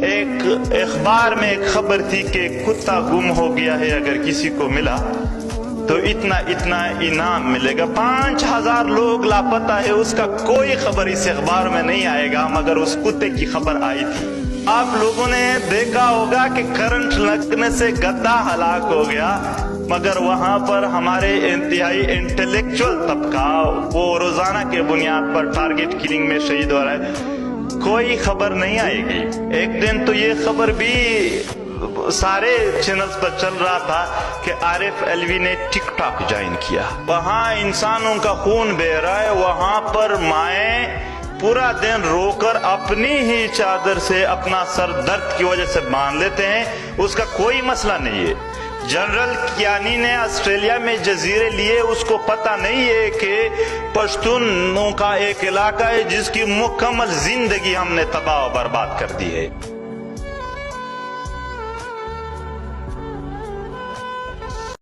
ایک اخبار میں ایک خبر تھی کہ کتا گم ہو گیا ہے، اگر کسی کو ملا تو اتنا انعام ملے گا۔ 5000 لوگ لاپتہ ہے، اس کا کوئی خبر اس اخبار میں نہیں آئے گا، مگر اس کتے کی خبر آئی تھی۔ آپ لوگوں نے دیکھا ہوگا کہ کرنٹ لگنے سے گدھا ہلاک ہو گیا، مگر وہاں پر ہمارے انتہائی انٹلیکچوئل طبقہ وہ روزانہ کے بنیاد پر ٹارگٹ کلنگ میں شہید ہو رہا ہے، کوئی خبر نہیں آئے گی۔ ایک دن تو یہ خبر بھی سارے چینلز پر چل رہا تھا کہ عارف علوی نے ٹک ٹاک جوائن کیا۔ وہاں انسانوں کا خون بہہ رہا ہے، وہاں پر مائیں پورا دن رو کر اپنی ہی چادر سے اپنا سر درد کی وجہ سے باندھ لیتے ہیں، اس کا کوئی مسئلہ نہیں ہے۔ جنرل کیانی نے آسٹریلیا میں جزیرے لیے، اس کو پتہ نہیں ہے کہ پشتونوں کا ایک علاقہ ہے جس کی مکمل زندگی ہم نے تباہ و برباد کر دی ہے۔